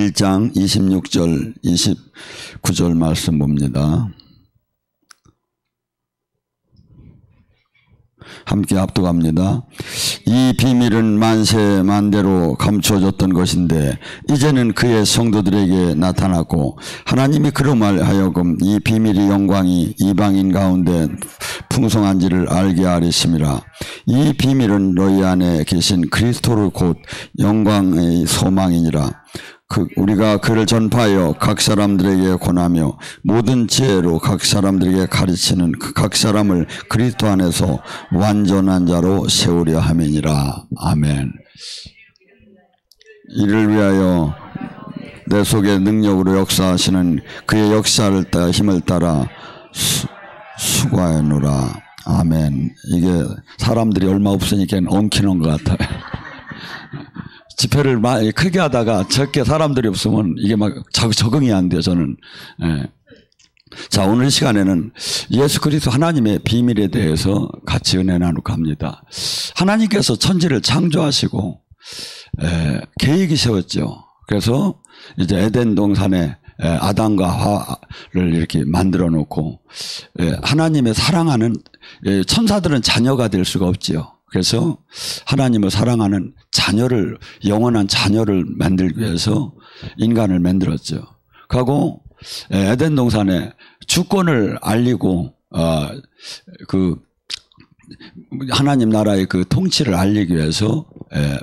1장 26절 29절 말씀 봅니다. 함께 합독합니다. 이 비밀은 만세 만대로 감추어졌던 것인데 이제는 그의 성도들에게 나타났고 하나님이 그로 말하여금 이 비밀이 영광이 이방인 가운데 풍성한지를 알게 하리심이라. 이 비밀은 너희 안에 계신 그리스도를 곧 영광의 소망이니라. 우리가 그를 전파하여 각 사람들에게 권하며 모든 지혜로 각 사람들에게 가르치는 각 사람을 그리스도 안에서 완전한 자로 세우려 함이니라. 아멘. 이를 위하여 내 속에 능력으로 역사하시는 그의 역사를 따라 힘을 따라 수고하노라. 아멘. 이게 사람들이 얼마 없으니까 엉키는 것 같아요. 집회를 크게 하다가 적게 사람들이 없으면 이게 막 적응이 안 돼요, 저는. 예. 자, 오늘 시간에는 예수 그리스도 하나님의 비밀에 대해서 같이 은혜 나누고 합니다. 하나님께서 천지를 창조하시고, 계획이 세웠죠. 그래서 이제 에덴 동산에 아담과 하와를 이렇게 만들어 놓고, 하나님의 사랑하는, 천사들은 자녀가 될 수가 없지요. 그래서 하나님을 사랑하는 자녀를, 영원한 자녀를 만들기 위해서 인간을 만들었죠. 그리고 에덴 동산에 주권을 알리고, 하나님 나라의 그 통치를 알리기 위해서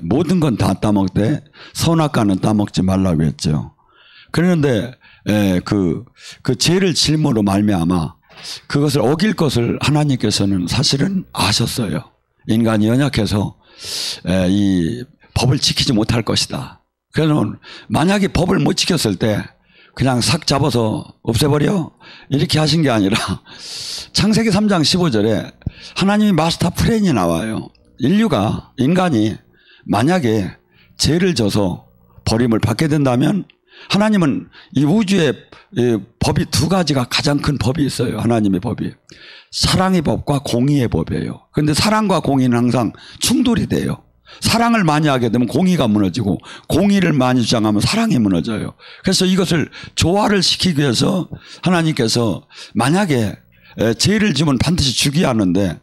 모든 건 다 따먹되 선악과는 따먹지 말라고 했죠. 그런데 그 죄를 질문으로 말미암아 그것을 어길 것을 하나님께서는 사실은 아셨어요. 인간이 연약해서 이 법을 지키지 못할 것이다. 그래서 만약에 법을 못 지켰을 때 그냥 싹 잡아서 없애버려 이렇게 하신 게 아니라 창세기 3장 15절에 하나님이 마스터 플랜이 나와요. 인간이 만약에 죄를 져서 버림을 받게 된다면 하나님은 이 우주의 법이 두 가지가 가장 큰 법이 있어요. 하나님의 법이. 사랑의 법과 공의의 법이에요. 그런데 사랑과 공의는 항상 충돌이 돼요. 사랑을 많이 하게 되면 공의가 무너지고 공의를 많이 주장하면 사랑이 무너져요. 그래서 이것을 조화를 시키기 위해서 하나님께서 만약에 죄를 지면 반드시 죽여야 하는데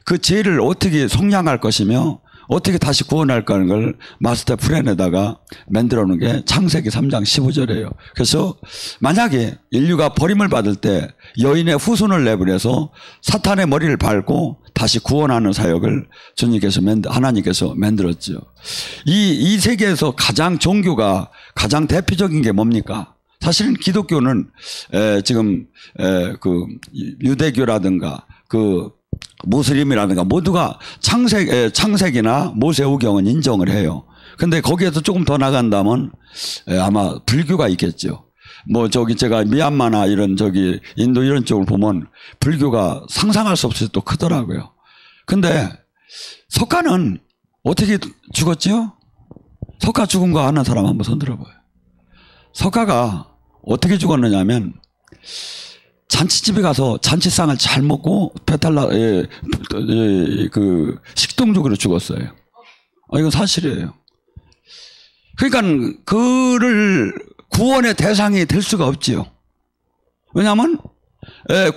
그 죄를 어떻게 속량할 것이며 어떻게 다시 구원할 거는 걸 마스터 플랜에다가 만들어 놓은 게 창세기 3장 15절이에요. 그래서 만약에 인류가 버림을 받을 때 여인의 후손을 내보내서 사탄의 머리를 밟고 다시 구원하는 사역을 하나님께서 만들었죠. 이 세계에서 가장 종교가 가장 대표적인 게 뭡니까? 사실은 기독교는 지금 그 유대교라든가 무슬림이라든가 모두가 창세기나 모세오경은 인정을 해요. 근데 거기에서 조금 더 나간다면 아마 불교가 있겠죠. 제가 미얀마나 인도 이런 쪽을 보면 불교가 상상할 수 없이 또 크더라고요. 근데 석가는 어떻게 죽었죠? 석가 죽은 거 아는 사람 한번 손 들어봐요. 석가가 어떻게 죽었느냐면 잔치집에 가서 잔치상을 잘 먹고 식동족으로 죽었어요. 이건 사실이에요. 그러니까 그를 구원의 대상이 될 수가 없지요. 왜냐하면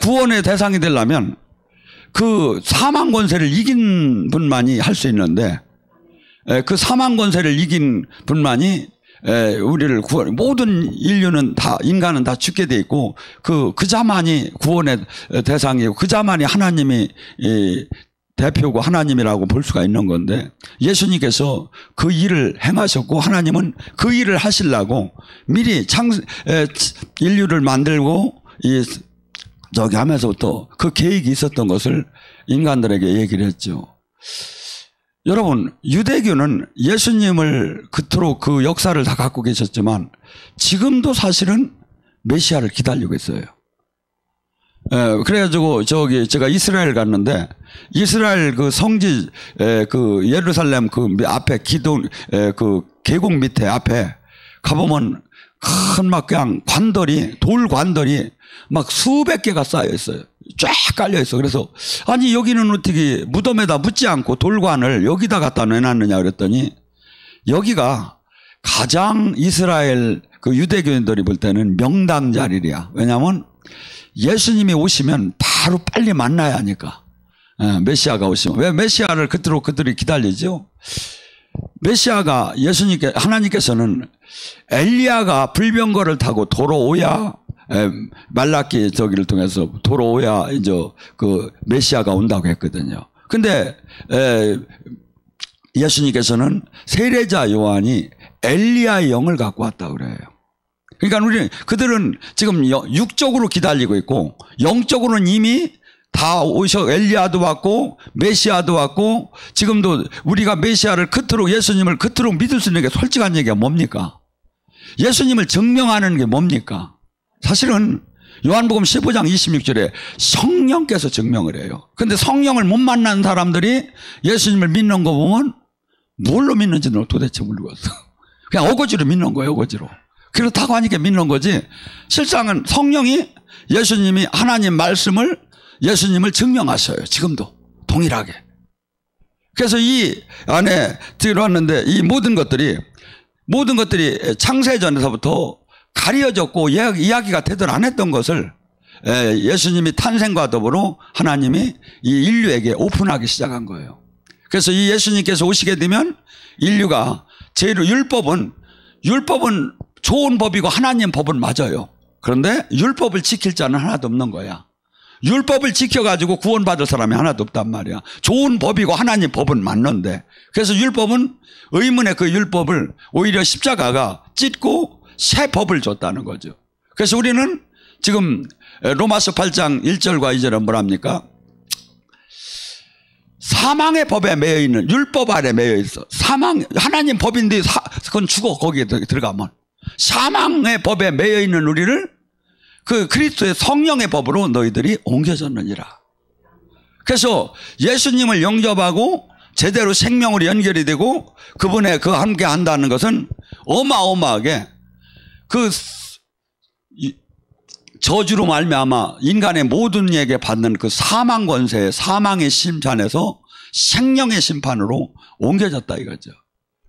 구원의 대상이 되려면 그 사망 권세를 이긴 분만이 할 수 있는데 그 사망 권세를 이긴 분만이 우리를 모든 인간은 다 죽게 돼 있고 그자만이 구원의 대상이고 그자만이 하나님이 대표고 하나님이라고 볼 수가 있는 건데 예수님께서 그 일을 행하셨고 하나님은 그 일을 하시려고 미리 인류를 만들고 하면서부터 그 계획이 있었던 것을 인간들에게 얘기를 했죠. 여러분, 유대교는 예수님을 그토록 그 역사를 다 갖고 계셨지만 지금도 사실은 메시아를 기다리고 있어요. 그래가지고 제가 이스라엘 갔는데 이스라엘 그 성지 예루살렘 그 앞에 계곡 밑에 앞에 가보면 큰 막 그냥 돌 관들이 막 수백 개가 쌓여 있어요. 쫙 깔려 있어. 그래서 아니 여기는 어떻게 무덤에다 묻지 않고 돌관을 여기다 갖다 내놨느냐 그랬더니 여기가 가장 이스라엘 그 유대교인들이 볼 때는 명당 자리야. 왜냐하면 예수님이 오시면 바로 빨리 만나야 하니까. 메시아가 오시면. 왜 메시아를 그들이 기다리죠? 메시아가 하나님께서는 엘리야가 불병거를 타고 돌아오야, 말라기 저기를 통해서 돌아오야 이제 그 메시아가 온다고 했거든요. 근데 예수님께서는 세례자 요한이 엘리야의 영을 갖고 왔다고 그래요. 그러니까 그들은 지금 육적으로 기다리고 있고 영적으로는 이미 다 엘리야도 왔고 메시아도 왔고, 지금도 우리가 메시아를 예수님을 그토록 믿을 수 있는 게 솔직한 얘기가 뭡니까? 예수님을 증명하는 게 뭡니까? 사실은 요한복음 15장 26절에 성령께서 증명을 해요. 근데 성령을 못 만난 사람들이 예수님을 믿는 거 보면 뭘로 믿는지는 도대체 모르겠어. 그냥 어거지로 믿는 거예요, 어거지로. 그렇다고 하니까 믿는 거지. 실상은 성령이 예수님이 하나님 말씀을 예수님을 증명하셔요. 지금도 동일하게. 그래서 이 안에 들어왔는데 이 모든 것들이 창세전에서부터 가려졌고 이야기가 되들 안 했던 것을 예수님이 탄생과 더불어 하나님이 이 인류에게 오픈하기 시작한 거예요. 그래서 이 예수님께서 오시게 되면 인류가 율법은 좋은 법이고 하나님 법은 맞아요. 그런데 율법을 지킬 자는 하나도 없는 거야. 율법을 지켜가지고 구원받을 사람이 하나도 없단 말이야. 좋은 법이고 하나님 법은 맞는데, 그래서 율법은 의문의 그 율법을 오히려 십자가가 찢고 새 법을 줬다는 거죠. 그래서 우리는 지금 로마서 8장 1절과 2절은 뭐랍니까? 사망의 법에 매여 있는, 율법 아래 매여 있어. 하나님 법인데 그건 죽어. 거기에 들어가면. 사망의 법에 매여 있는 우리를 그 그리스도의 성령의 법으로 너희들이 옮겨졌느니라. 그래서 예수님을 영접하고 제대로 생명으로 연결이 되고 그분의 그 함께 한다는 것은 어마어마하게 그 저주로 말미암아 인간의 모든 이에게 받는 그 사망 권세, 사망의 심판에서 생명의 심판으로 옮겨졌다 이거죠.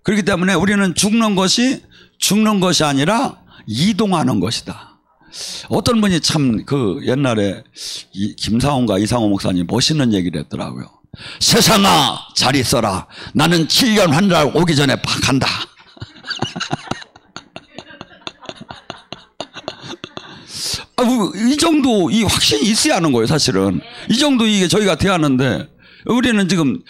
그렇기 때문에 우리는 죽는 것이 아니라 이동하는 것이다. 어떤 분이 참 옛날에 김사원과 이상호 목사님 멋있는 얘기를 했더라고요. 세상아 잘 있어라. 나는 7년 환자 오기 전에 간다. 이 정도 이 확신이 있어야 하는 거예요. 사실은 이 정도 이게 저희가 대하는데, 우리는 지금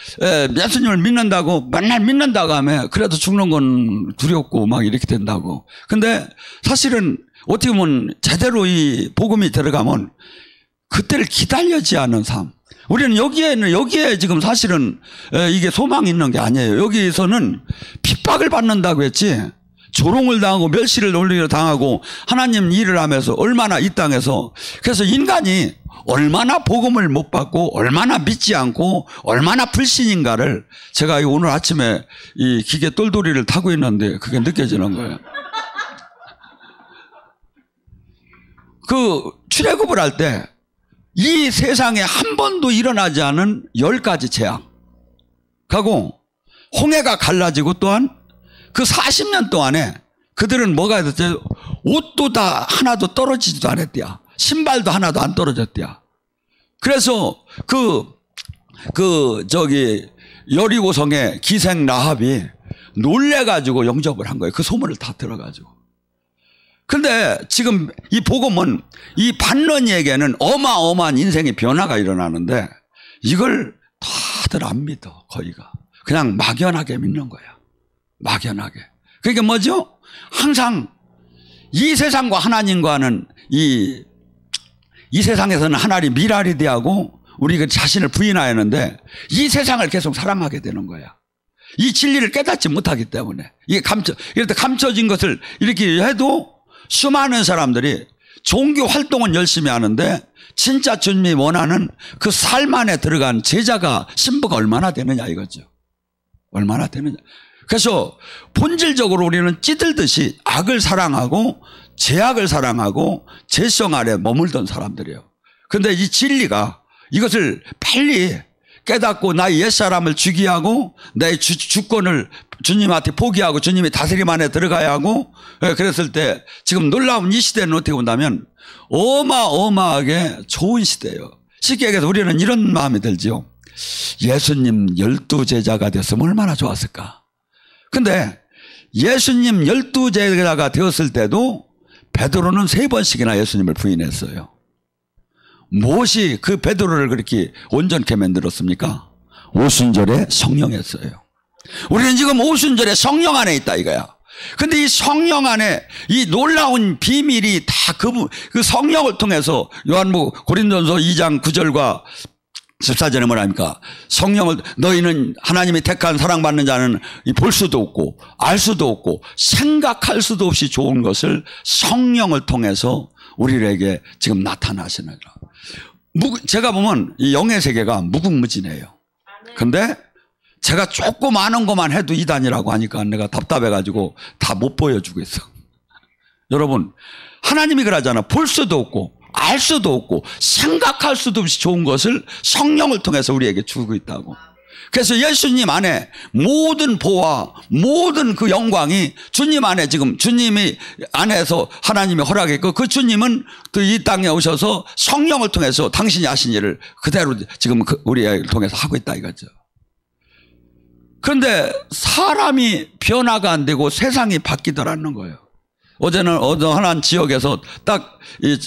예수님을 믿는다고 맨날 믿는다고 하면 그래도 죽는 건 두렵고 막 이렇게 된다고. 근데 사실은 어떻게 보면 제대로 이 복음이 들어가면 그때를 기다려지 않은 삶. 우리는 여기에 지금 사실은 이게 소망이 있는 게 아니에요. 여기에서는 핍박을 받는다고 했지, 조롱을 당하고 멸시를 놀리려 당하고 하나님 일을 하면서 얼마나 이 땅에서, 그래서 인간이 얼마나 복음을 못 받고 얼마나 믿지 않고 얼마나 불신인가를 제가 오늘 아침에 이 기계 똘똘이를 타고 있는데 그게 느껴지는 거예요. 그 출애굽을 할 때 이 세상에 한 번도 일어나지 않은 10가지 재앙 가고 홍해가 갈라지고, 또한 그 40년 동안에 그들은 뭐가 됐죠? 옷도 다 하나도 떨어지지도 않았대야. 신발도 하나도 안 떨어졌대야. 그래서 여리고성의 기생 라합이 놀래가지고 영접을 한 거예요. 그 소문을 다 들어가지고. 근데 지금 이 복음은 이 받는 이에게는 어마어마한 인생의 변화가 일어나는데 이걸 다들 안 믿어. 거의가 그냥 막연하게 믿는 거야. 막연하게. 그게 뭐죠? 항상 이 세상과 하나님과는 이 세상에서는 하나님 미랄이 대하고 우리가 자신을 부인하였는데 이 세상을 계속 사랑하게 되는 거야. 이 진리를 깨닫지 못하기 때문에. 이게 이럴 때 감춰진 것을 이렇게 해도 수많은 사람들이 종교 활동은 열심히 하는데 진짜 주님이 원하는 그 삶 안에 들어간 제자가 신부가 얼마나 되느냐 이거죠. 얼마나 되느냐. 그래서 본질적으로 우리는 찌들듯이 악을 사랑하고 죄악을 사랑하고 죄성 아래 머물던 사람들이에요. 그런데 이 진리가 이것을 빨리 깨닫고 나의 옛사람을 죽이하고 내 주권을 주님한테 포기하고 주님의 다스림 안에 들어가야 하고, 그랬을 때 지금 놀라운 이 시대는 어떻게 본다면 어마어마하게 좋은 시대예요. 쉽게 얘기해서 우리는 이런 마음이 들지요. 예수님 12제자가 됐으면 얼마나 좋았을까. 근데 예수님 12제자가 되었을 때도 베드로는 3번씩이나 예수님을 부인했어요. 무엇이 그 베드로를 그렇게 온전케 만들었습니까? 오순절에 성령했어요. 우리는 지금 오순절에 성령 안에 있다 이거야. 근데 이 성령 안에 이 놀라운 비밀이 다 그 성령을 통해서 고린도전서 2장 9절과 14절에 뭐랍니까? 성령을 너희는 하나님이 택한 사랑받는 자는 볼 수도 없고 알 수도 없고 생각할 수도 없이 좋은 것을 성령을 통해서 우리에게 지금 나타나시느라. 제가 보면 이 영의 세계가 무궁무진해요. 근데 제가 조금 아는 것만 해도 이단이라고 하니까 내가 답답해가지고 다 못 보여주고 있어. 여러분, 하나님이 그러잖아. 볼 수도 없고 알 수도 없고 생각할 수도 없이 좋은 것을 성령을 통해서 우리에게 주고 있다고. 그래서 예수님 안에 모든 보화, 모든 그 영광이 주님 안에 지금 주님이 안에서 하나님이 허락했고, 그 주님은 그 이 땅에 오셔서 성령을 통해서 당신이 하신 일을 그대로 지금 우리를 통해서 하고 있다 이거죠. 그런데 사람이 변화가 안 되고 세상이 바뀌더라는 거예요. 어제는 어느 한 지역에서 딱 이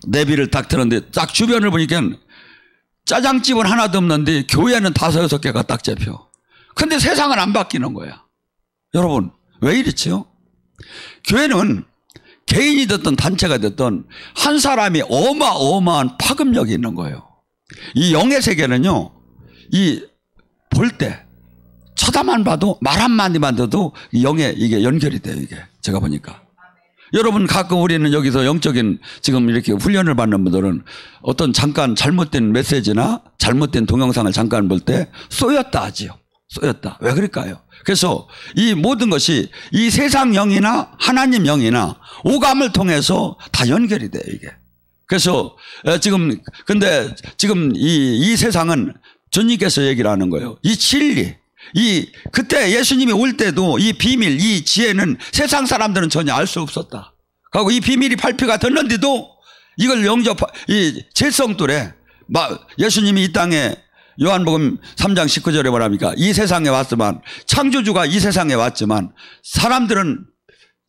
내비를 딱 들었는데 딱 주변을 보니까 짜장집은 하나도 없는데 교회는 5, 6개가 딱 잡혀. 근데 세상은 안 바뀌는 거야. 여러분, 왜 이렇지요? 교회는 개인이 됐든 단체가 됐든 한 사람이 어마어마한 파급력이 있는 거예요. 이 영의 세계는요, 이 볼 때 쳐다만 봐도 말 한마디만 들어도 영에 이게 연결이 돼요. 이게 제가 보니까. 여러분, 가끔 우리는 여기서 영적인 지금 이렇게 훈련을 받는 분들은 어떤 잠깐 잘못된 메시지나 잘못된 동영상을 잠깐 볼 때 쏘였다 하지요. 쏘였다. 왜 그럴까요? 그래서 이 모든 것이 이 세상 영이나 하나님 영이나 오감을 통해서 다 연결이 돼요, 이게. 그래서 근데 지금 이 세상은 주님께서 얘기를 하는 거예요. 이 진리. 그때 예수님이 올 때도 이 비밀, 이 지혜는 세상 사람들은 전혀 알 수 없었다. 그리고 이 비밀이 발표가 됐는데도 이걸 이 제성들에 예수님이 이 땅에 요한복음 3장 19절에 뭐랍니까? 이 세상에 왔지만, 창조주가 이 세상에 왔지만 사람들은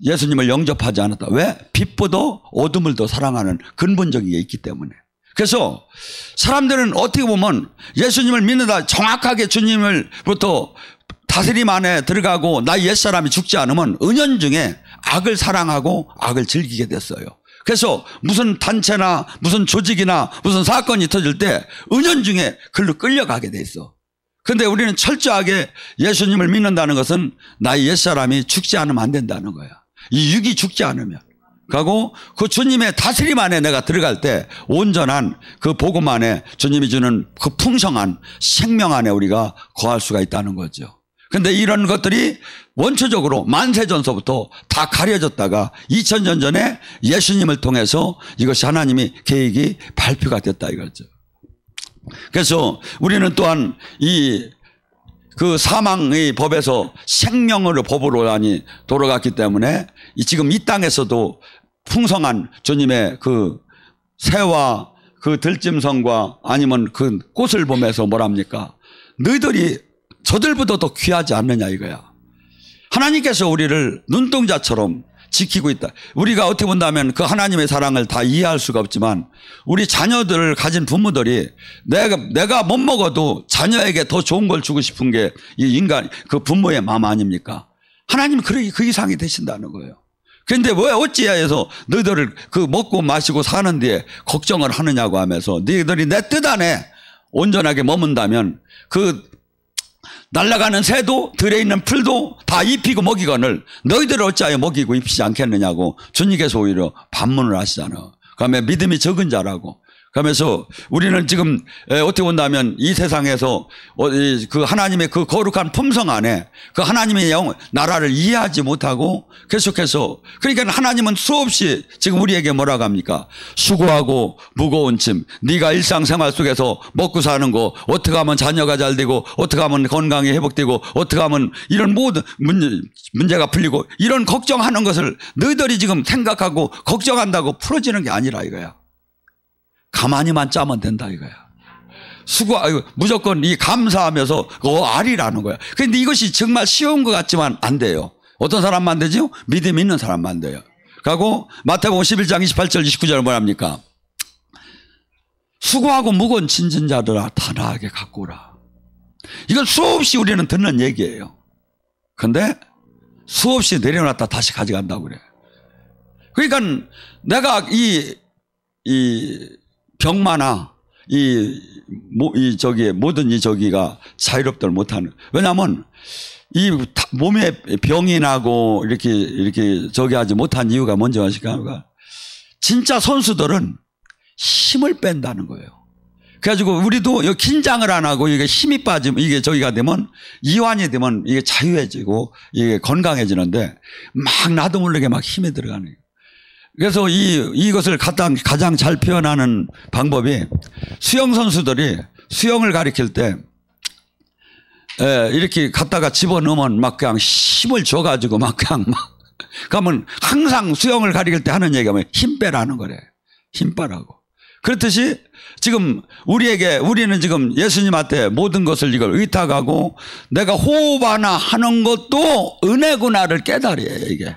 예수님을 영접하지 않았다. 왜? 빛보다 어둠을 더 사랑하는 근본적인 게 있기 때문에. 그래서 사람들은 어떻게 보면 예수님을 믿는다, 정확하게 주님을부터 다스림 안에 들어가고 나의 옛사람이 죽지 않으면 은연중에 악을 사랑하고 악을 즐기게 됐어요. 그래서 무슨 단체나 무슨 조직이나 무슨 사건이 터질 때 은연중에 글로 끌려가게 돼 있어. 그런데 우리는 철저하게 예수님을 믿는다는 것은 나의 옛사람이 죽지 않으면 안 된다는 거야. 이 육이 죽지 않으면. 그리고 그 주님의 다스림 안에 내가 들어갈 때 온전한 그 복음 안에 주님이 주는 그 풍성한 생명 안에 우리가 거할 수가 있다는 거죠. 그런데 이런 것들이 원초적으로 만세전서부터 다 가려졌다가 2000년 전에 예수님을 통해서 이것이 하나님의 계획이 발표가 됐다 이거죠. 그래서 우리는 또한 그 사망의 법에서 생명으로 법으로 돌아갔기 때문에 지금 이 땅에서도 풍성한 주님의 그 새와 그 들짐승과 아니면 그 꽃을 보면서 뭐랍니까? 너희들이 저들보다 더 귀하지 않느냐 이거야. 하나님께서 우리를 눈동자처럼 지키고 있다. 우리가 어떻게 본다면 그 하나님의 사랑을 다 이해할 수가 없지만 우리 자녀들을 가진 부모들이 내가 못 먹어도 자녀에게 더 좋은 걸 주고 싶은 게 이 인간 그 부모의 마음 아닙니까? 하나님은 그 이상이 되신다는 거예요. 그런데 왜 어찌해서 너희들을 그 먹고 마시고 사는 데에 걱정을 하느냐고 하면서 너희들이 내 뜻 안에 온전하게 머문다면 그 날아가는 새도 들에 있는 풀도 다 입히고 먹이거늘 너희들을 어찌하여 먹이고 입히지 않겠느냐고 주님께서 오히려 반문을 하시잖아. 그다음에 믿음이 적은 자라고. 그러면서 우리는 지금 어떻게 본다면 이 세상에서 그 하나님의 그 거룩한 품성 안에 그 하나님의 나라를 이해하지 못하고 계속해서, 그러니까 하나님은 수없이 지금 우리에게 뭐라고 합니까? 수고하고 무거운 짐, 네가 일상생활 속에서 먹고 사는 거, 어떻게 하면 자녀가 잘 되고, 어떻게 하면 건강이 회복되고, 어떻게 하면 이런 모든 문제가 풀리고, 이런 걱정하는 것을 너희들이 지금 생각하고 걱정한다고 풀어지는 게 아니라 이거야. 가만히만 짜면 된다 이거야. 무조건 이 감사하면서 아리라는 거야. 그런데 이것이 정말 쉬운 것 같지만 안 돼요. 어떤 사람만 되죠? 믿음 있는 사람만 돼요. 그리고 마태복음 11장 28절 29절 뭐랍니까? 수고하고 무거운 짐진 자들아 다 나에게 갖고 오라. 이건 수없이 우리는 듣는 얘기예요. 그런데 수없이 내려놨다 다시 가져간다고 그래. 그러니까 내가 이 병마나 모든 이 저기가 자유롭들 못하는. 왜냐하면 이 몸에 병이 나고 이렇게 저기 하지 못한 이유가 뭔지 아십니까? 진짜 선수들은 힘을 뺀다는 거예요. 그래가지고 우리도 긴장을 안 하고 이게 힘이 빠지면 이게 저기가 되면 이완이 되면 이게 자유해지고 이게 건강해지는데 막 나도 모르게 막 힘이 들어가는 거예요. 그래서 이것을 가장 잘 표현하는 방법이 수영 선수들이 수영을 가리킬 때 이렇게 갖다가 집어넣으면 막 그냥 힘을 줘가지고 막 그냥 막 그러면 항상 수영을 가리킬 때 하는 얘기가 힘 빼라는 거래. 힘 빼라고. 그렇듯이 지금 우리는 지금 예수님한테 모든 것을 이걸 의탁하고 내가 호흡 하나 하는 것도 은혜구나를 깨달아요 이게.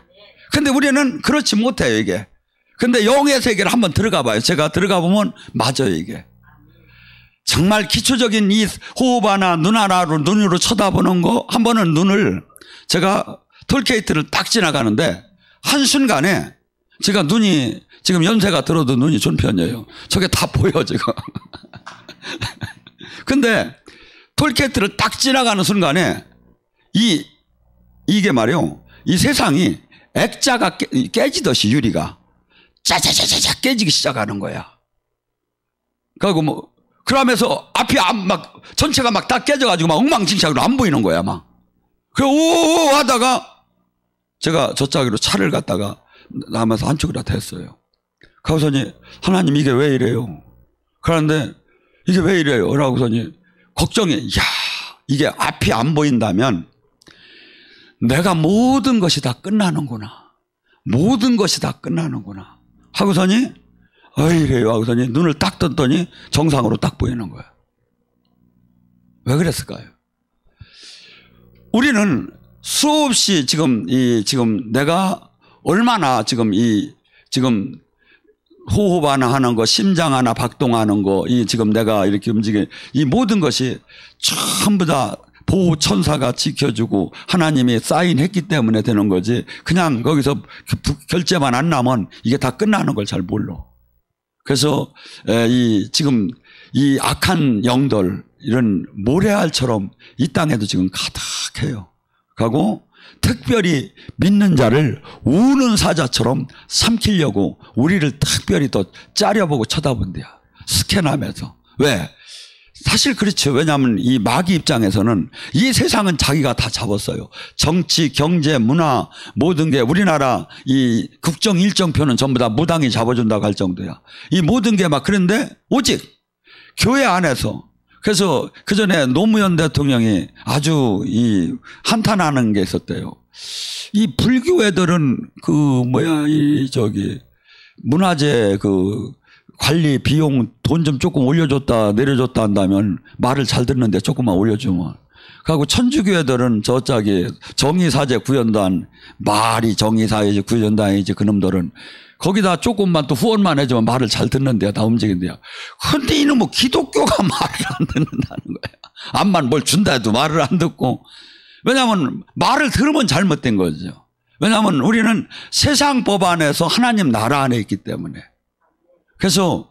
근데 우리는 그렇지 못해요 이게. 근데 영의 세계를 한번 들어가 봐요. 제가 들어가 보면 맞아요 이게. 정말 기초적인 이 호흡 하나 눈 하나로 눈으로 쳐다보는 거 한 번은 눈을 제가 톨게이트를 딱 지나가는데 한순간에 제가 눈이 지금 연세가 들어도 눈이 좋은 편이에요. 저게 다 보여 지금. 근데 톨게이트를 딱 지나가는 순간에 이게 말이요. 이 세상이 액자가 깨지듯이 유리가 짜자자자자 깨지기 시작하는 거야. 그리고 그러면서 앞이 막 전체가 막 다 깨져가지고 막 엉망진창으로 안 보이는 거야 막. 그래 오 하다가 제가 저짝으로 차를 갖다가 나면서 한쪽으로 다 했어요. 가우선이 하나님 이게 왜 이래요? 그런데 이게 왜 이래요? 라고서니 걱정이 야 이게 앞이 안 보인다면 내가 모든 것이 다 끝나는구나. 모든 것이 다 끝나는구나. 하고서니 이래요 하고서니 눈을 딱 떴더니 정상으로 딱 보이는 거야. 왜 그랬을까요? 우리는 수없이 지금 내가 얼마나 지금 호흡 하나 하는 거, 심장 하나 박동하는 거, 지금 내가 이렇게 이 모든 것이 전부 다 보호 천사가 지켜주고 하나님이 사인했기 때문에 되는 거지. 그냥 거기서 결제만 안 나면 이게 다 끝나는 걸 잘 몰라. 그래서 지금 이 악한 영들 이런 모래알처럼 이 땅에도 지금 가득해요. 그리고 특별히 믿는 자를 우는 사자처럼 삼키려고 우리를 특별히 또 짜려보고 쳐다본대요. 스캔하면서. 왜? 사실 그렇죠. 왜냐하면 이 마귀 입장에서는 이 세상은 자기가 다 잡았어요. 정치, 경제, 문화 모든 게 우리나라 이 국정 일정표는 전부 다 무당이 잡아준다고 할 정도야. 이 모든 게 막 그런데 오직 교회 안에서 그래서 그 전에 노무현 대통령이 아주 한탄하는 게 있었대요. 이 불교 애들은 문화재 관리 비용 돈 좀 조금 올려줬다 내려줬다 한다면 말을 잘 듣는데 조금만 올려주면. 그리고 천주교회들은 정의사제 구현단 말이 정의사제 구현단이지 그놈들은 거기다 조금만 또 후원만 해주면 말을 잘 듣는데요. 다 움직인대요. 근데 이놈은 기독교가 말을 안 듣는다는 거예요. 암만 뭘 준다 해도 말을 안 듣고. 왜냐하면 말을 들으면 잘못된 거죠. 왜냐하면 우리는 세상 법 안에서 하나님 나라 안에 있기 때문에. 그래서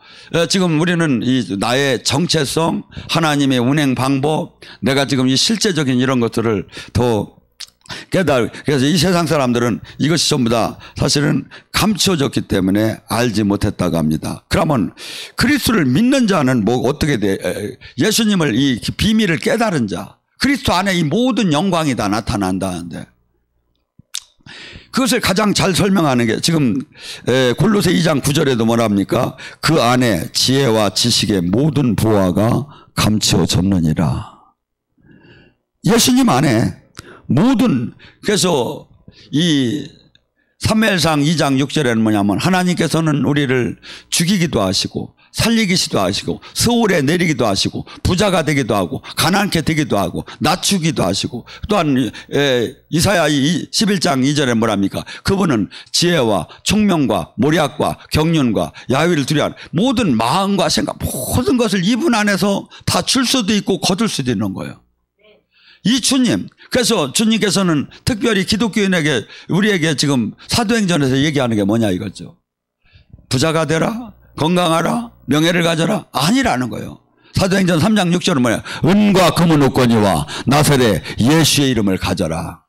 지금 우리는 나의 정체성, 하나님의 운행 방법, 내가 지금 이 실제적인 이런 것들을 더 그래서 이 세상 사람들은 이것이 전부 다 사실은 감춰졌기 때문에 알지 못했다고 합니다. 그러면 그리스도를 믿는 자는 뭐 어떻게 돼? 예수님을 이 비밀을 깨달은 자, 그리스도 안에 이 모든 영광이 다 나타난다는데, 그것을 가장 잘 설명하는 게 지금 골로새 2장 9절에도 뭐랍니까? 그 안에 지혜와 지식의 모든 부하가 감추어졌느니라. 예수님 안에 모든, 그래서 이 사무엘상 2장 6절에는 뭐냐면 하나님께서는 우리를 죽이기도 하시고 살리기도 하시고 서울에 내리기도 하시고 부자가 되기도 하고 가난케 되기도 하고 낮추기도 하시고, 또한 이사야 11장 2절에 뭐랍니까? 그분은 지혜와 총명과 모략과 경륜과 야훼를 두려워하는 모든 마음과 생각, 모든 것을 이분 안에서 다 줄 수도 있고 거둘 수도 있는 거예요. 이 주님, 그래서 주님께서는 특별히 기독교인에게, 우리에게 지금 사도행전에서 얘기하는 게 뭐냐 이거죠. 부자가 되라, 건강하라, 명예를 가져라, 아니라는 거예요. 사도행전 3장 6절은 뭐냐? 은과 금은 없거니와 나사렛 예수의 이름을 가져라.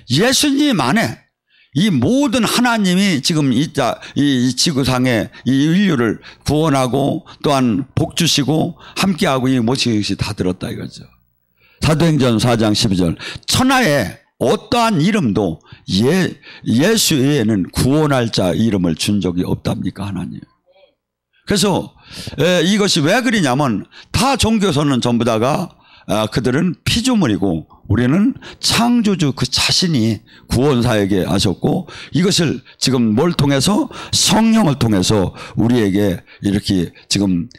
예수님 안에 이 모든 하나님이 지금 이 지구상에 이 인류를 구원하고 또한 복 주시고 함께하고 이 모든 것이 다 들었다 이거죠. 사도행전 4장 12절, 천하에 어떠한 이름도 예수 외에는 구원할 자 이름을 준 적이 없답니까 하나님. 그래서 이것이 왜 그러냐면 다 종교서는 전부 다가 그들은 피조물이고 우리는 창조주 그 자신이 구원사에게 하셨고, 이것을 지금 뭘 통해서? 성령을 통해서 우리에게 이렇게 지금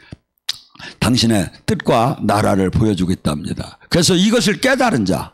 당신의 뜻과 나라를 보여주고 있답니다. 그래서 이것을 깨달은 자,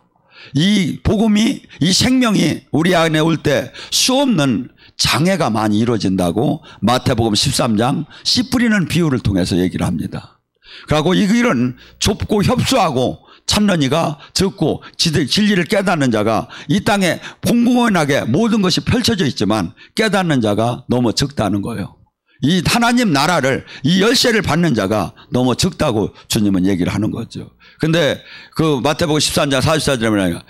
이 복음이, 이 생명이 우리 안에 올 때 수없는 장애가 많이 이루어진다고 마태복음 13장 씨 뿌리는 비유를 통해서 얘기를 합니다. 그리고 이 길은 좁고 협소하고 참는이가 적고 진리를 깨닫는 자가 이 땅에 공공연하게 모든 것이 펼쳐져 있지만 깨닫는 자가 너무 적다는 거예요. 이 하나님 나라를, 이 열쇠를 받는 자가 너무 적다고 주님은 얘기를 하는 거죠. 근데 그 마태복음 13장 44절에 뭐냐면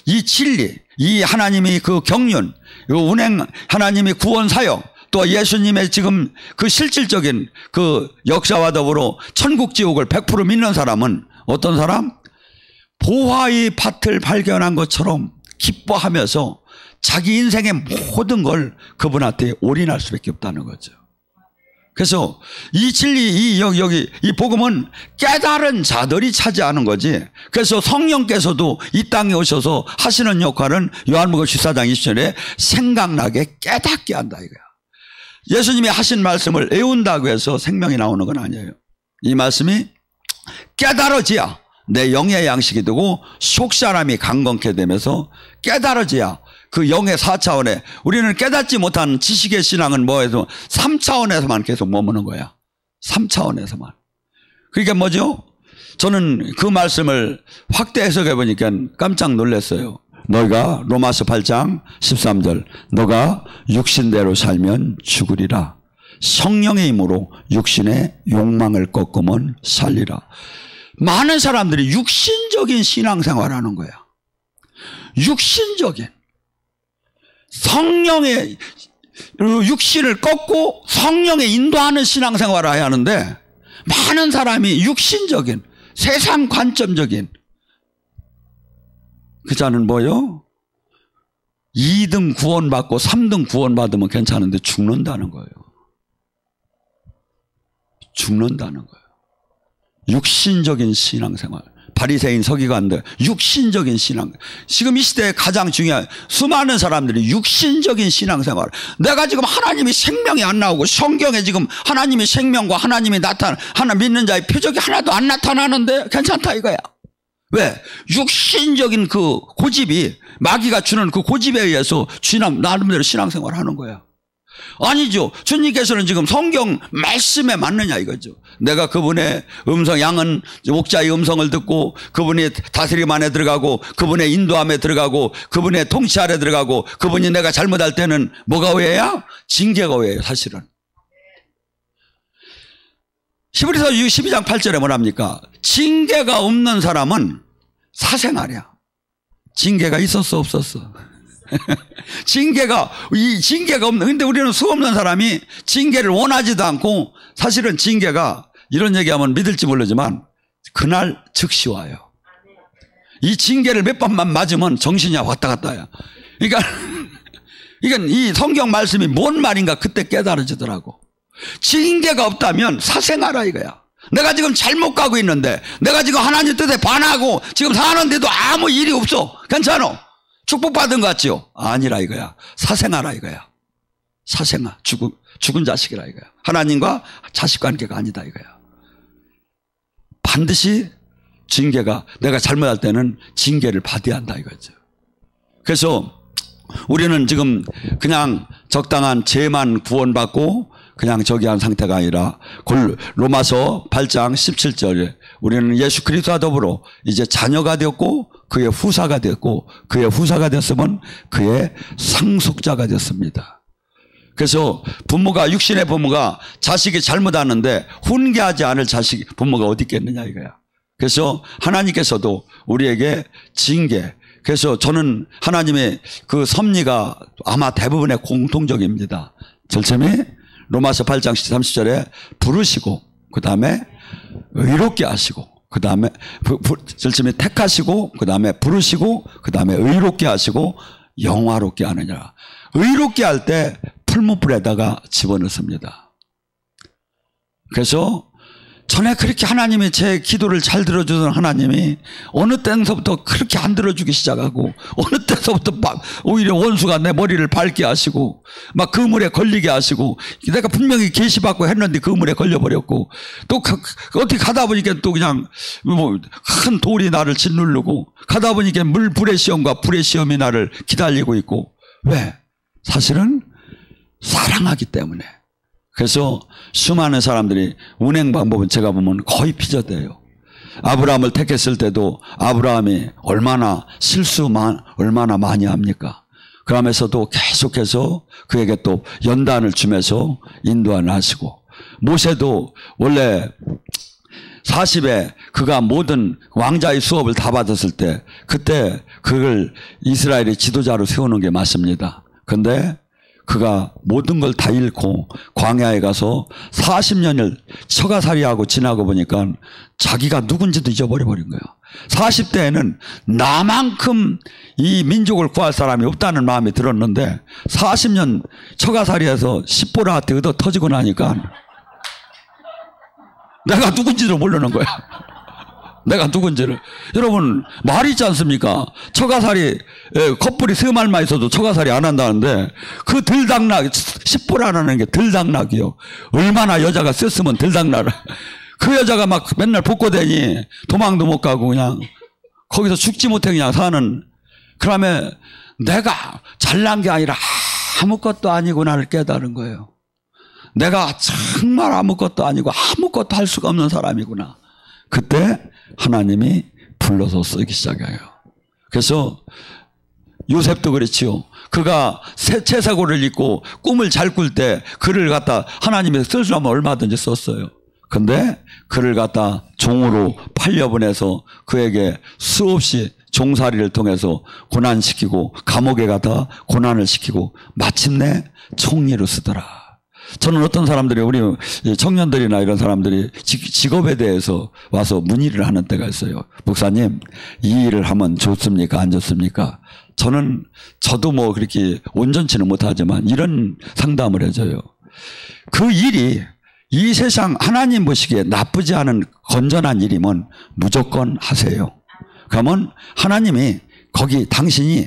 이 진리, 이 하나님이 그 경륜, 이 운행, 하나님이 구원 사역, 또 예수님의 지금 그 실질적인 그 역사와 더불어 천국 지옥을 100% 믿는 사람은 어떤 사람? 보화의 밭을 발견한 것처럼 기뻐하면서 자기 인생의 모든 걸 그분한테 올인할 수밖에 없다는 거죠. 그래서 이 진리, 여기 이 복음은 깨달은 자들이 차지하는 거지. 그래서 성령께서도 이 땅에 오셔서 하시는 역할은 요한복음 14장 20절에 생각나게 깨닫게 한다 이거야. 예수님이 하신 말씀을 외운다고 해서 생명이 나오는 건 아니에요. 이 말씀이 깨달아져야 내 영의 양식이 되고 속사람이 강건케 되면서 깨달아져야 그 영의 4차원에, 우리는 깨닫지 못한 지식의 신앙은 뭐해서 3차원에서만 계속 머무는 거야. 3차원에서만. 그러니까 뭐죠? 저는 그 말씀을 확대 해석해 보니까 깜짝 놀랐어요. 너희가 로마서 8장 13절, 너가 육신대로 살면 죽으리라. 성령의 힘으로 육신의 욕망을 꺾으면 살리라. 많은 사람들이 육신적인 신앙생활하는 거야. 육신적인. 성령의 육신을 꺾고 성령의 인도하는 신앙생활을 해야 하는데, 많은 사람이 육신적인, 세상 관점적인, 그 자는 뭐요? 2등 구원받고 3등 구원받으면 괜찮은데 죽는다는 거예요. 죽는다는 거예요. 육신적인 신앙생활. 바리새인 서기관들, 육신적인 신앙. 지금 이 시대에 가장 중요한, 수많은 사람들이 육신적인 신앙생활. 내가 지금 하나님이 생명이 안 나오고 성경에 지금 하나님의 생명과 하나님이 하나 믿는 자의 표적이 하나도 안 나타나는데 괜찮다 이거야. 왜? 육신적인 그 고집이, 마귀가 주는 그 고집에 의해서 나름대로 신앙생활 하는 거야. 아니죠. 주님께서는 지금 성경 말씀에 맞느냐 이거죠. 내가 그분의 음성, 양은 목자의 음성을 듣고 그분의 다스림 안에 들어가고 그분의 인도함에 들어가고 그분의 통치 아래 들어가고, 그분이 내가 잘못할 때는 뭐가 오해야? 징계가 오해예요 사실은. 히브리서 12장 8절에 뭐랍니까? 징계가 없는 사람은 사생아리야. 징계가 있었어, 없었어? 징계가 없는, 근데 우리는 수 없는 사람이 징계를 원하지도 않고, 사실은 징계가 이런 얘기하면 믿을지 모르지만 그날 즉시 와요. 이 징계를 몇 번만 맞으면 정신이 왔다 갔다 해요. 그러니까 이건 이 성경 말씀이 뭔 말인가 그때 깨달아지더라고. 징계가 없다면 사생하라 이거야. 내가 지금 잘못 가고 있는데, 내가 지금 하나님 뜻에 반하고 지금 사는데도 아무 일이 없어. 괜찮아? 축복받은 것 같지요? 아니라 이거야. 사생하라 이거야. 사생아. 죽은 자식이라 이거야. 하나님과 자식 관계가 아니다 이거야. 반드시 징계가, 내가 잘못할 때는 징계를 받아야 한다 이거죠. 그래서 우리는 지금 그냥 적당한 죄만 구원받고 그냥 저기 한 상태가 아니라 로마서 8장 17절에 우리는 예수 그리스도와 더불어 이제 자녀가 되었고 그의 후사가 되었고 그의 후사가 되었으면 그의 상속자가 되었습니다. 그래서 육신의 부모가 자식이 잘못하는데 훈계하지 않을 부모가 어디 있겠느냐 이거야. 그래서 하나님께서도 우리에게 징계, 그래서 저는 하나님의 그 섭리가 아마 대부분의 공통적입니다. 절차미 로마서 8장 30절에 부르시고 그 다음에 의롭게 하시고 그 다음에 절차미 택하시고 그 다음에 부르시고 그 다음에 의롭게 하시고 영화롭게 하느냐. 의롭게 할 때 풀무불에다가 집어넣습니다. 그래서 전에 그렇게 하나님이 제 기도를 잘 들어주던 하나님이 어느 때서부터 그렇게 안 들어주기 시작하고 어느 때서부터 막 오히려 원수가 내 머리를 밟게 하시고 막 그물에 걸리게 하시고 내가 분명히 계시받고 했는데 그물에 걸려버렸고 또 어떻게 가다 보니까 또 그냥 뭐 큰 돌이 나를 짓누르고 가다 보니까 불의 시험과 불의 시험이 나를 기다리고 있고 왜? 사실은 사랑하기 때문에. 그래서 수많은 사람들이 운행 방법은 제가 보면 거의 피조돼요. 아브라함을 택했을 때도 아브라함이 얼마나 얼마나 많이 합니까? 그러면서도 계속해서 그에게 또 연단을 주면서 인도를 하시고, 모세도 원래 40에 그가 모든 왕자의 수업을 다 받았을 때 그때 그걸 이스라엘의 지도자로 세우는 게 맞습니다. 그런데 그가 모든 걸 다 잃고 광야에 가서 40년을 처가살이하고 지나고 보니까 자기가 누군지도 잊어버려버린 거예요. 40대에는 나만큼 이 민족을 구할 사람이 없다는 마음이 들었는데 40년 처가살이해서 십보라한테 얻어 터지고 나니까 내가 누군지도 모르는 거야. 내가 누군지를. 여러분 말이 있지 않습니까? 처가살이 컵불이 3말만 있어도 처가살이 안 한다는데 그 들당락, 십보라는 게 들당락이요. 얼마나 여자가 썼으면 들당락을. 그 여자가 막 맨날 복고대니 도망도 못 가고 그냥 거기서 죽지 못해 그냥 사는. 그러면 내가 잘난 게 아니라 아무것도 아니구나를 깨달은 거예요. 내가 정말 아무것도 아니고 아무것도 할 수가 없는 사람이구나. 그때 하나님이 불러서 쓰기 시작해요. 그래서 요셉도 그렇지요. 그가 채사고를 입고 꿈을 잘 꿀 때 그를 갖다 하나님이 쓸 수 있으면 얼마든지 썼어요. 근데 그를 갖다 종으로 팔려보내서 그에게 수없이 종살이를 통해서 고난시키고 감옥에 가다 고난을 시키고 마침내 총리로 쓰더라. 저는 어떤 사람들이 우리 청년들이나 이런 사람들이 직업에 대해서 와서 문의를 하는 때가 있어요. 목사님 이 일을 하면 좋습니까 안 좋습니까? 저도 뭐 그렇게 온전치는 못하지만 이런 상담을 해줘요. 그 일이 이 세상 하나님 보시기에 나쁘지 않은 건전한 일이면 무조건 하세요. 그러면 하나님이 당신이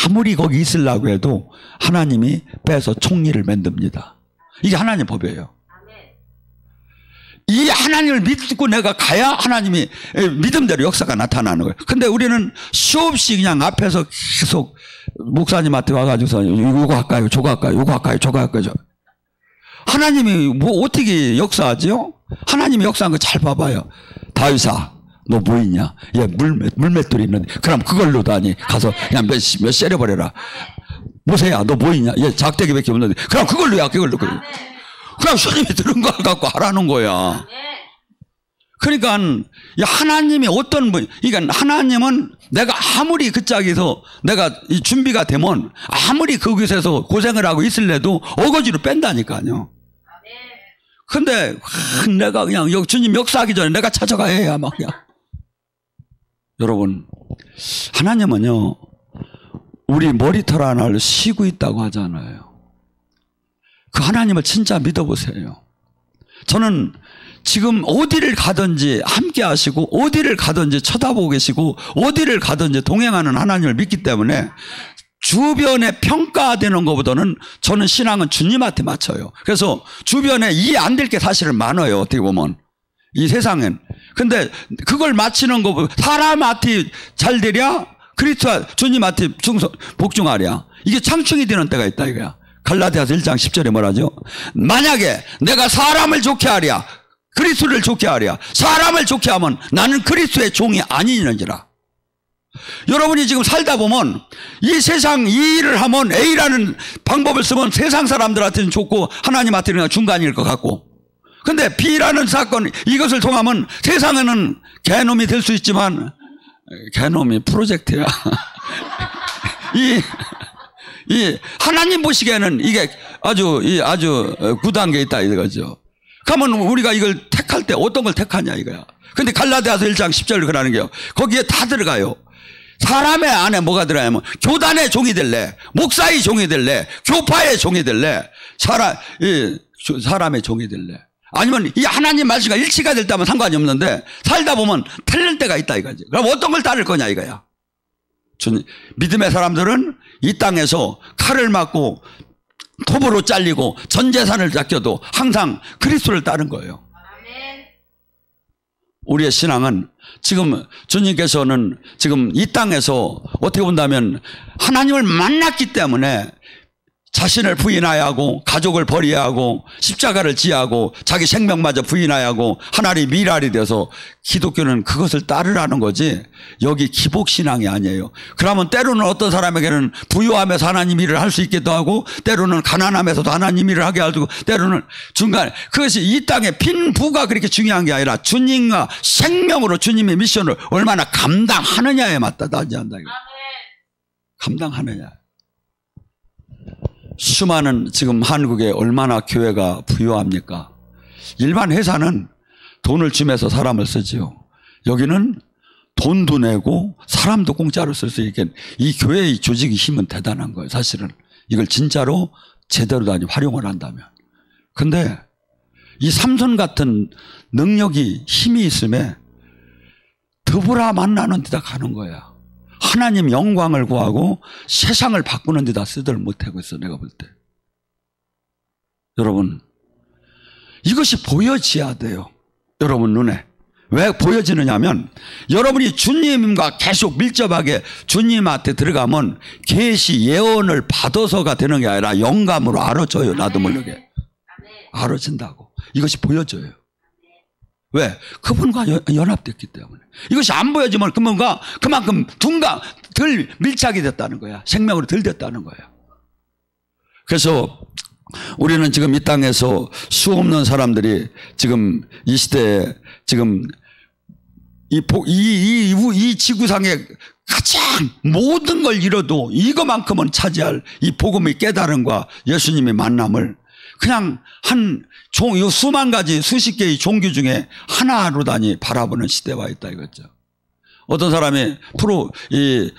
아무리 거기 있으려고 해도 하나님이 빼서 총리를 만듭니다. 이게 하나님 법이에요. 이 하나님을 믿고 내가 가야 하나님이 믿음대로 역사가 나타나는 거예요. 근데 우리는 수없이 그냥 앞에서 계속 목사님한테 와가지고서 이거 할까요? 저거 할까요? 이거 할까요? 저거 할까요? 하나님이 뭐 어떻게 역사하지요? 하나님이 역사한 거 잘 봐봐요. 다윗아 너 뭐 있냐? 얘 물맷돌이 있는데 그럼 그걸로도 아니 가서 그냥 몇 쎄려버려라. 모세야 너 뭐 있냐? 얘 작대기밖에 없는데 그럼 그걸로 그냥 스님이 들은 걸 갖고 하라는 거야. 그러니까 이 하나님이 어떤 분, 그러니까 하나님은 내가 아무리 그 짝에서 내가 이 준비가 되면 아무리 거기서 고생을 하고 있을래도 어거지로 뺀다니까요. 근데 내가 그냥 여기 주님 역사하기 전에 내가 찾아가야 해야 막 그냥. 여러분, 하나님은요, 우리 머리털 하나를 쉬고 있다고 하잖아요. 그 하나님을 진짜 믿어보세요. 저는 지금 어디를 가든지 함께 하시고 어디를 가든지 쳐다보고 계시고 어디를 가든지 동행하는 하나님을 믿기 때문에 주변에 평가되는 것보다는 저는 신앙은 주님한테 맞춰요. 그래서 주변에 이해 안 될 게 사실은 많아요. 어떻게 보면 이 세상엔. 근데 그걸 맞추는 것보다 사람한테 잘 되랴 그리스도 주님한테 복종하랴, 이게 창충이 되는 때가 있다 이거야. 갈라디아서 1장 10절에 뭐라죠? 만약에 내가 사람을 좋게 하랴 그리스도를 좋게 하랴, 사람을 좋게 하면 나는 그리스도의 종이 아니니라. 여러분이 지금 살다 보면 이 세상 이 일을 하면 A라는 방법을 쓰면 세상 사람들한테는 좋고 하나님한테는 중간일 것 같고, 근데 B라는 사건 이것을 통하면 세상에는 개놈이 될 수 있지만 개놈이 프로젝트야. 이 하나님 보시기에는 이게 아주 9단계에 있다 이거죠. 그러면 우리가 이걸 택할 때 어떤 걸 택하냐 이거야. 근데 갈라디아서 1장 10절 그러는 게요, 거기에 다 들어가요. 사람의 안에 뭐가 들어가냐면 교단의 종이 될래, 목사의 종이 될래, 교파의 종이 될래, 사람의 종이 될래, 아니면 이 하나님 말씀과 일치가 될 때면 상관이 없는데 살다 보면 틀릴 때가 있다 이거지. 그럼 어떤 걸 따를 거냐 이거야. 믿음의 사람들은 이 땅에서 칼을 맞고 톱으로 잘리고 전 재산을 아껴도 항상 그리스도를 따른 거예요. 우리의 신앙은 지금 주님께서는 지금 이 땅에서 어떻게 본다면 하나님을 만났기 때문에 자신을 부인해야 하고 가족을 버려야 하고 십자가를 지어야 하고 자기 생명마저 부인해야 하고 하나님의 미랄이 돼서 기독교는 그것을 따르라는 거지 여기 기복신앙이 아니에요. 그러면 때로는 어떤 사람에게는 부유하면서 하나님 일을 할 수 있기도 하고 때로는 가난하면서도 하나님 일을 하게 하고 때로는 중간에, 그것이 이 땅의 빈부가 그렇게 중요한 게 아니라 주님과 생명으로 주님의 미션을 얼마나 감당하느냐에 맞다지 한다. 감당하느냐. 수많은 지금 한국에 얼마나 교회가 부유합니까? 일반 회사는 돈을 주면서 사람을 쓰지요. 여기는 돈도 내고 사람도 공짜로 쓸 수 있게 이 교회의 조직의 힘은 대단한 거예요. 사실은 이걸 진짜로 제대로 활용을 한다면. 근데 이 삼손 같은 능력이 힘이 있음에 더불어 만나는 데다 가는 거야. 하나님 영광을 구하고 세상을 바꾸는 데다 쓰들 못하고 있어 내가 볼 때. 여러분, 이것이 보여져야 돼요. 여러분 눈에. 왜 보여지느냐 하면 여러분이 주님과 계속 밀접하게 주님한테 들어가면 계시 예언을 받아서가 되는 게 아니라 영감으로 알아줘요. 나도 모르게 알아진다고. 이것이 보여져요. 왜? 그분과 연합됐기 때문에. 이것이 안 보여지면 그분과 그만큼 덜 밀착이 됐다는 거야. 생명으로 덜 됐다는 거야. 그래서 우리는 지금 이 땅에서 수 없는 사람들이 지금 이 시대에 지금 이 지구상에 가장 모든 걸 잃어도 이거만큼은 차지할 이 복음의 깨달음과 예수님의 만남을 그냥 수만 가지 수십 개의 종교 중에 하나로 바라보는 시대에 와 있다 이거죠. 어떤 사람이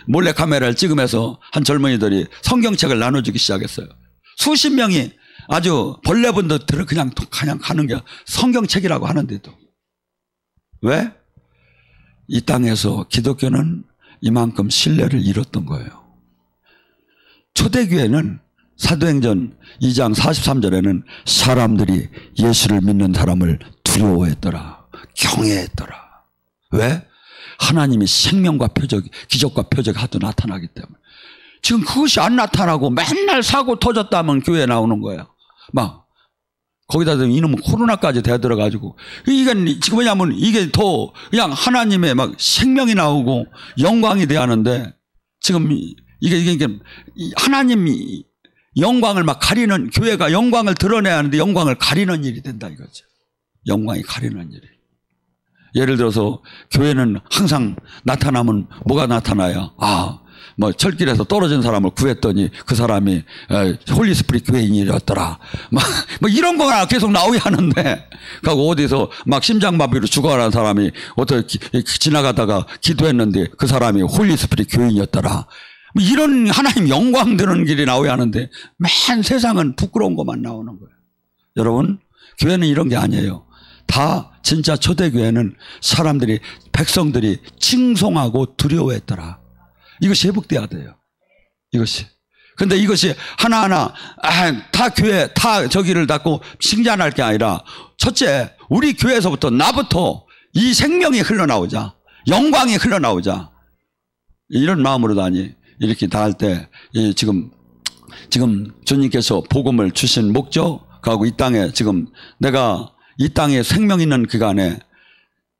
몰래 카메라를 찍으면서 한 젊은이들이 성경책을 나눠주기 시작했어요. 수십 명이 아주 벌레분들 그냥 가는 게 성경책이라고 하는데도. 왜? 이 땅에서 기독교는 이만큼 신뢰를 잃었던 거예요. 초대교회는 사도행전 2장 43절에는 사람들이 예수를 믿는 사람을 두려워했더라. 경외했더라. 왜? 하나님이 생명과 표적, 기적과 표적이 하도 나타나기 때문에. 지금 그것이 안 나타나고 맨날 사고 터졌다면 교회에 나오는 거예요. 막 거기다 이놈은 코로나까지 대들어가지고 이게 지금 뭐냐면 이게 더 그냥 하나님의 막 생명이 나오고 영광이 돼야 하는데 지금 이게 하나님이 영광을 막 가리는, 교회가 영광을 드러내야 하는데 영광을 가리는 일이 된다 이거죠. 영광이 가리는 일이. 예를 들어서 교회는 항상 나타나면 뭐가 나타나요? 뭐 철길에서 떨어진 사람을 구했더니 그 사람이 홀리 스피릿 교회인이었더라. 뭐 이런 거가 계속 나오게 하는데, 그리고 어디서 막 심장마비로 죽어가는 사람이 어떻게 지나가다가 기도했는데 그 사람이 홀리 스피릿 교회인이었더라. 뭐 이런 하나님 영광 드는 길이 나오야 하는데 맨 세상은 부끄러운 것만 나오는 거예요. 여러분, 교회는 이런 게 아니에요. 다 진짜 초대교회는 사람들이, 백성들이 칭송하고 두려워했더라. 이것이 회복돼야 돼요. 이것이. 근데 이것이 하나하나, 다 교회, 다 저기를 닫고 칭찬할 게 아니라, 첫째, 우리 교회에서부터, 나부터 이 생명이 흘러나오자. 영광이 흘러나오자. 이런 마음으로 다니, 이렇게 다 할 때, 지금 주님께서 복음을 주신 목적하고 이 땅에 지금 내가 이 땅에 생명 있는 기간에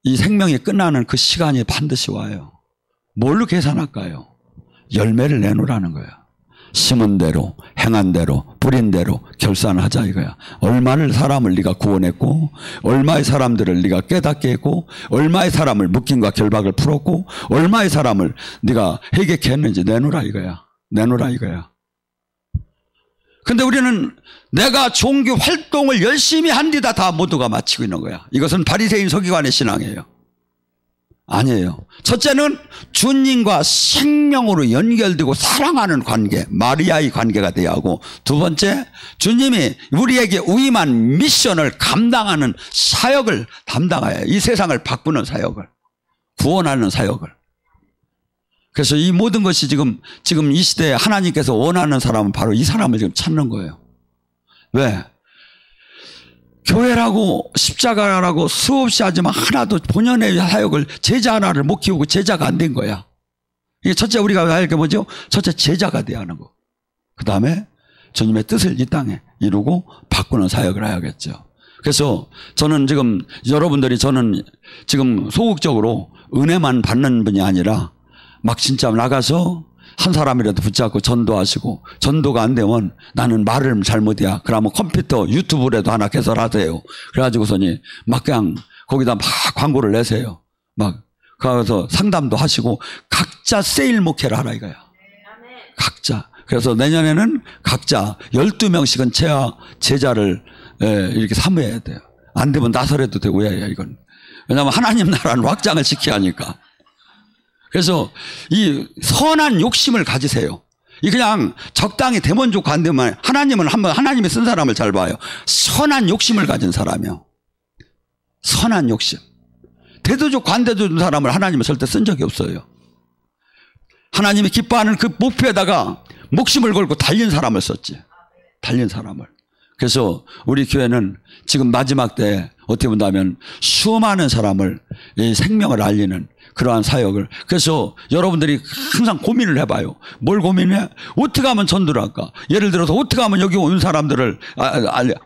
이 생명이 끝나는 그 시간이 반드시 와요. 뭘로 계산할까요? 열매를 내놓으라는 거야. 심은 대로, 행한 대로, 뿌린 대로 결산하자 이거야. 얼마를 사람을 네가 구원했고, 얼마의 사람들을 네가 깨닫게 했고, 얼마의 사람을 묶임과 결박을 풀었고, 얼마의 사람을 네가 회개케 했는지 내놓으라 이거야. 내놓으라 이거야. 근데 우리는 내가 종교 활동을 열심히 한 뒤다 다 모두가 마치고 있는 거야. 이것은 바리새인 서기관의 신앙이에요. 아니에요. 첫째는 주님과 생명으로 연결되고 사랑하는 관계, 마리아의 관계가 돼야 하고, 두 번째, 주님이 우리에게 위임한 미션을 감당하는 사역을 담당해야 해요. 이 세상을 바꾸는 사역을, 구원하는 사역을. 그래서 이 모든 것이 지금 이 시대에 하나님께서 원하는 사람은 바로 이 사람을 지금 찾는 거예요. 왜? 교회라고 십자가라고 수없이 하지만 하나도 본연의 사역을, 제자 하나를 못 키우고 제자가 안 된 거야. 이게 첫째 우리가 할 게 뭐죠? 첫째 제자가 돼야 하는 거. 그 다음에 주님의 뜻을 이 땅에 이루고 바꾸는 사역을 해야겠죠. 그래서 저는 지금 여러분들이, 저는 지금 소극적으로 은혜만 받는 분이 아니라 막 진짜 나가서 한 사람이라도 붙잡고 전도하시고, 전도가 안 되면 나는 말을 잘못이야. 그러면 컴퓨터 유튜브라도 하나 개설하세요. 그래가지고서니 막 그냥 거기다 막 광고를 내세요. 막 가서 상담도 하시고 각자 세일 목회를 하라 이거야. 각자. 그래서 내년에는 각자 12명씩은 제자를 이렇게 사모해야 돼요. 안 되면 나서라도 되고 해야 이건. 왜냐하면 하나님 나라는 확장을 시켜야 하니까. 그래서 이 선한 욕심을 가지세요. 이 그냥 적당히 되면 좋고 안 되면, 하나님은 한번 하나님이 쓴 사람을 잘 봐요. 선한 욕심을 가진 사람이요. 선한 욕심. 돼도 좋고 안 돼도 좋은 사람을 하나님은 절대 쓴 적이 없어요. 하나님이 기뻐하는 그 목표에다가 목숨을 걸고 달린 사람을 썼지. 달린 사람을. 그래서 우리 교회는 지금 마지막 때 어떻게 본다면 수많은 사람을, 이 생명을 알리는 그러한 사역을. 그래서 여러분들이 항상 고민을 해봐요. 뭘 고민해? 어떻게 하면 전도를 할까? 예를 들어서 어떻게 하면 여기 온 사람들을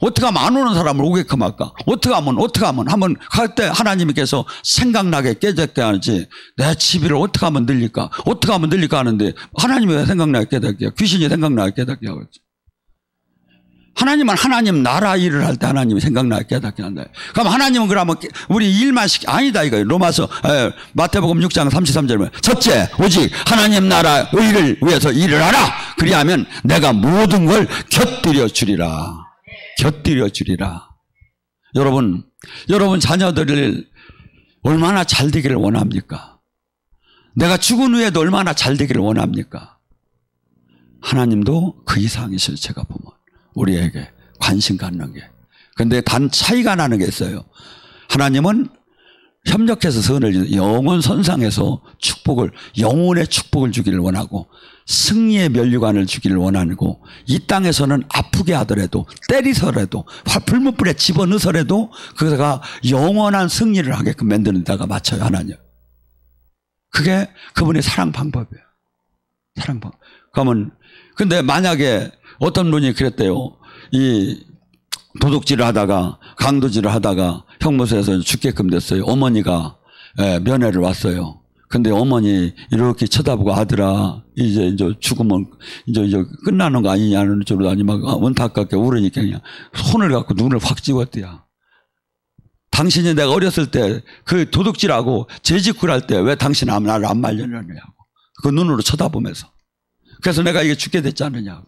어떻게 하면 안 오는 사람을 오게끔 할까? 어떻게 하면 한번 갈 때 하나님께서 생각나게 깨닫게 하는지, 내 집을 어떻게 하면 늘릴까? 어떻게 하면 늘릴까 하는데 하나님이 왜 생각나게 깨닫게, 귀신이 생각나게 깨닫게 하겠지? 하나님은 하나님 나라 일을 할 때 하나님이 생각나게 깨닫게 한다. 그럼 하나님은 그러면 우리 일만 아니다 이거예요. 로마서 마태복음 6장 33절에 첫째 오직 하나님 나라 의를 위해서 일을 하라. 그리하면 내가 모든 걸 곁들여 주리라. 곁들여 주리라. 여러분 자녀들을 얼마나 잘 되기를 원합니까? 내가 죽은 후에도 얼마나 잘 되기를 원합니까? 하나님도 그 이상이셔요. 제가 보면 우리에게 관심 갖는 게. 그런데 단 차이가 나는 게 있어요. 하나님은 협력해서 선을, 영원 선상에서 축복을, 영혼의 축복을 주기를 원하고 승리의 면류관을 주기를 원하고, 이 땅에서는 아프게 하더라도, 때리서라도, 불못불에 집어넣어서라도 그가 영원한 승리를 하게끔 만드는 데가 맞춰요. 하나님. 그게 그분의 사랑 방법이에요. 사랑 방법. 그러면 근데 만약에 어떤 분이 그랬대요. 이 도둑질을 하다가, 강도질을 하다가 형무소에서 죽게끔 됐어요. 어머니가 면회를 왔어요. 근데 어머니 이렇게 쳐다보고, 아들아 이제 죽으면 이제 끝나는 거 아니냐는 쪽으로 아니 막 안타깝게 울으니까 그냥 손을 갖고 눈을 확 찍었대요. 당신이 내가 어렸을 때 그 도둑질하고 죄짓구할 때 왜 당신 나를 안 말려내냐고. 그 눈으로 쳐다보면서. 그래서 내가 이게 죽게 됐지 않느냐고.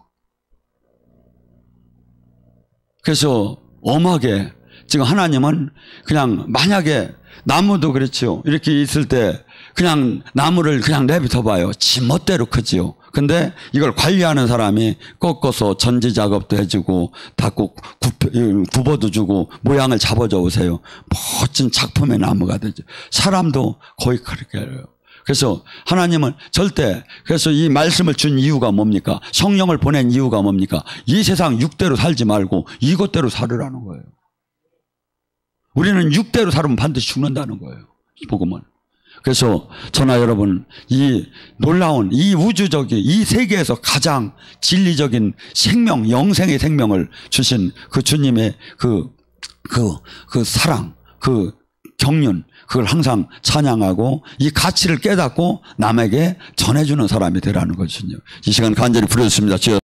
그래서 엄하게 지금 하나님은 그냥 만약에 나무도 그렇죠. 이렇게 있을 때 그냥 나무를 그냥 내비둬 봐요. 지 멋대로 크지요. 근데 이걸 관리하는 사람이 꺾어서 전지 작업도 해주고 닫고 굽어도 주고 모양을 잡아줘 오세요. 멋진 작품의 나무가 되죠. 사람도 거의 그렇게 해요. 그래서 하나님은 절대 그래서 이 말씀을 준 이유가 뭡니까? 성령을 보낸 이유가 뭡니까? 이 세상 육대로 살지 말고 이것대로 살으라는 거예요. 우리는 육대로 살면 반드시 죽는다는 거예요. 복음은. 그래서 저나 여러분 이 놀라운 이 우주적인 이 세계에서 가장 진리적인 생명 영생의 생명을 주신 그 주님의 그 사랑 그 경륜 그걸 항상 찬양하고 이 가치를 깨닫고 남에게 전해주는 사람이 되라는 것이죠. 이 시간 간절히 부르셨습니다. 주여.